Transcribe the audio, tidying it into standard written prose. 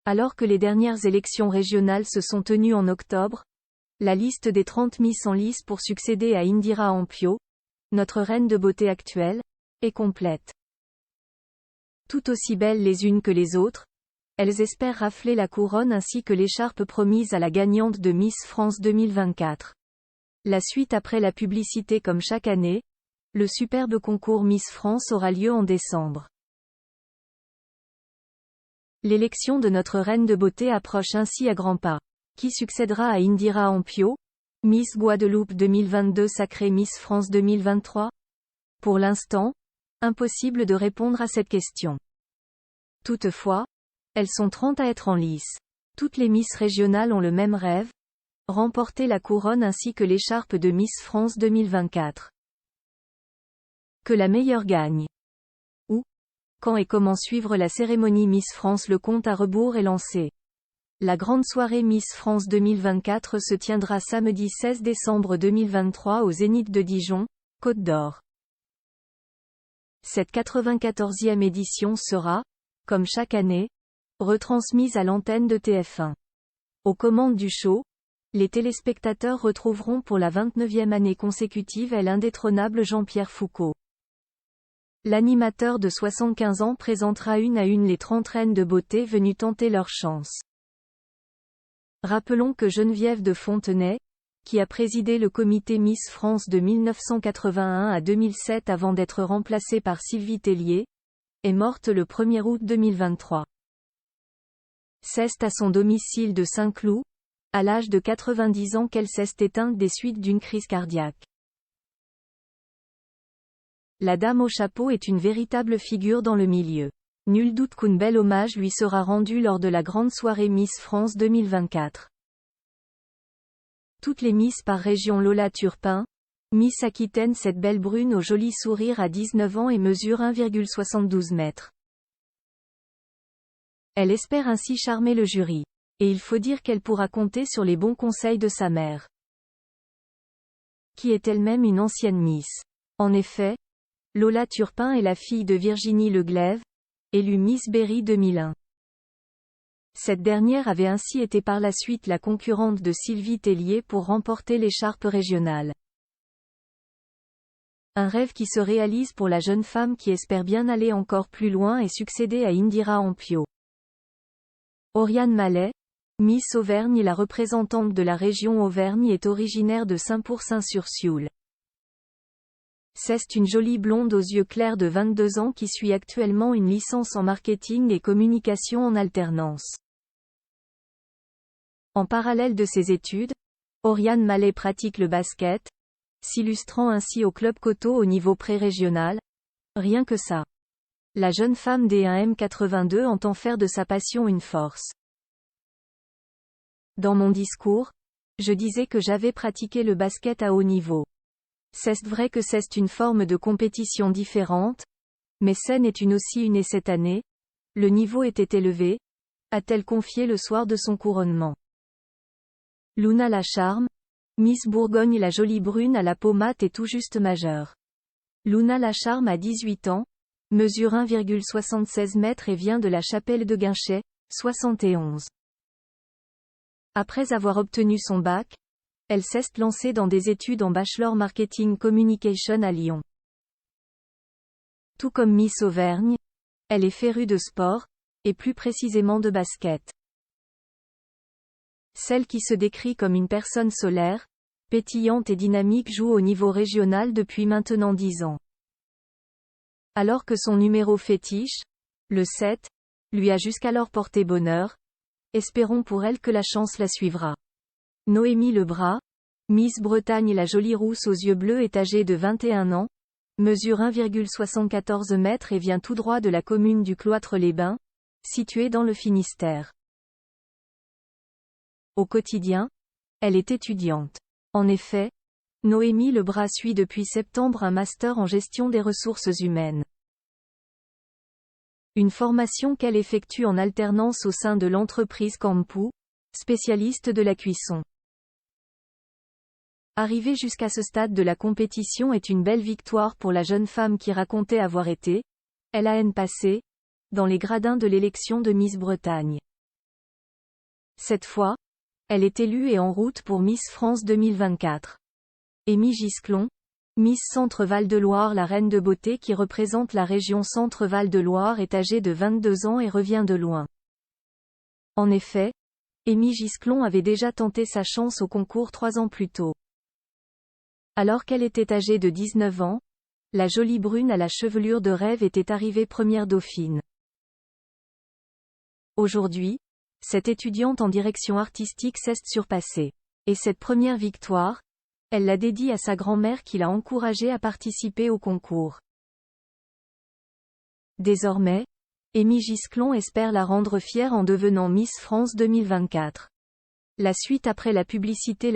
Alors que les dernières élections régionales se sont tenues en octobre, la liste des 30 Miss en lice pour succéder à Indira Ampio, notre reine de beauté actuelle, est complète. Tout aussi belles les unes que les autres, elles espèrent rafler la couronne ainsi que l'écharpe promise à la gagnante de Miss France 2024. La suite après la publicité comme chaque année, le superbe concours Miss France aura lieu en décembre. L'élection de notre reine de beauté approche ainsi à grands pas. Qui succédera à Indira Ampio, Miss Guadeloupe 2022 sacrée Miss France 2023? Pour l'instant, impossible de répondre à cette question. Toutefois, elles sont 30 à être en lice. Toutes les Miss régionales ont le même rêve, remporter la couronne ainsi que l'écharpe de Miss France 2024. Que la meilleure gagne. Où, quand et comment suivre la cérémonie Miss France? Le compte à rebours est lancé. La grande soirée Miss France 2024 se tiendra samedi 16 décembre 2023 au Zénith de Dijon, Côte d'Or. Cette 94e édition sera, comme chaque année, retransmise à l'antenne de TF1. Aux commandes du show, les téléspectateurs retrouveront pour la 29e année consécutive l'indétrônable Jean-Pierre Foucault. L'animateur de 75 ans présentera une à une les 30 reines de beauté venues tenter leur chance. Rappelons que Geneviève de Fontenay, qui a présidé le comité Miss France de 1981 à 2007 avant d'être remplacée par Sylvie Tellier, est morte le 1er août 2023. C'est à son domicile de Saint-Cloud, à l'âge de 90 ans qu'elle s'est éteinte des suites d'une crise cardiaque. La dame au chapeau est une véritable figure dans le milieu. Nul doute qu'un bel hommage lui sera rendu lors de la grande soirée Miss France 2024. Toutes les Miss par région. Lola Turpin, Miss Aquitaine. Cette belle brune au joli sourire a 19 ans et mesure 1,72 m. Elle espère ainsi charmer le jury. Et il faut dire qu'elle pourra compter sur les bons conseils de sa mère, qui est elle-même une ancienne Miss. En effet, Lola Turpin est la fille de Virginie Leglève, élue Miss Berry 2001. Cette dernière avait ainsi été par la suite la concurrente de Sylvie Tellier pour remporter l'écharpe régionale. Un rêve qui se réalise pour la jeune femme qui espère bien aller encore plus loin et succéder à Indira Ampio. Oriane Mallet, Miss Auvergne. La représentante de la région Auvergne est originaire de Saint-Pourçain-sur-Sioule. C'est une jolie blonde aux yeux clairs de 22 ans qui suit actuellement une licence en marketing et communication en alternance. En parallèle de ses études, Oriane Mallet pratique le basket, s'illustrant ainsi au club Coteau au niveau pré-régional. Rien que ça. La jeune femme D1M82 entend faire de sa passion une force. Dans mon discours, je disais que j'avais pratiqué le basket à haut niveau. C'est vrai que c'est une forme de compétition différente, mais c'en est une aussi une et cette année, le niveau était élevé, a-t-elle confié le soir de son couronnement. Luna Lacharme, Miss Bourgogne. La jolie brune à la peau mate est tout juste majeure. Luna Lacharme a 18 ans, mesure 1,76 m et vient de la Chapelle de Guinchay, 71. Après avoir obtenu son bac, elle s'est lancée dans des études en Bachelor Marketing Communication à Lyon. Tout comme Miss Auvergne, elle est férue de sport, et plus précisément de basket. Celle qui se décrit comme une personne solaire, pétillante et dynamique joue au niveau régional depuis maintenant 10 ans. Alors que son numéro fétiche, le 7, lui a jusqu'alors porté bonheur, espérons pour elle que la chance la suivra. Noémie Lebras, Miss Bretagne. La jolie rousse aux yeux bleus est âgée de 21 ans, mesure 1,74 m et vient tout droit de la commune du Cloître-les-Bains, située dans le Finistère. Au quotidien, elle est étudiante. En effet, Noémie Lebras suit depuis septembre un master en gestion des ressources humaines. Une formation qu'elle effectue en alternance au sein de l'entreprise Campou, spécialiste de la cuisson. Arriver jusqu'à ce stade de la compétition est une belle victoire pour la jeune femme qui racontait avoir été, elle a passé, dans les gradins de l'élection de Miss Bretagne. Cette fois, elle est élue et en route pour Miss France 2024. Amy Gisclon, Miss Centre-Val de Loire. La reine de beauté qui représente la région Centre-Val de Loire est âgée de 22 ans et revient de loin. En effet, Amy Gisclon avait déjà tenté sa chance au concours 3 ans plus tôt. Alors qu'elle était âgée de 19 ans, la jolie brune à la chevelure de rêve était arrivée première dauphine. Aujourd'hui, cette étudiante en direction artistique s'est surpassée. Et cette première victoire, elle la dédie à sa grand-mère qui l'a encouragée à participer au concours. Désormais, Amy Gisclon espère la rendre fière en devenant Miss France 2024. La suite après la publicité.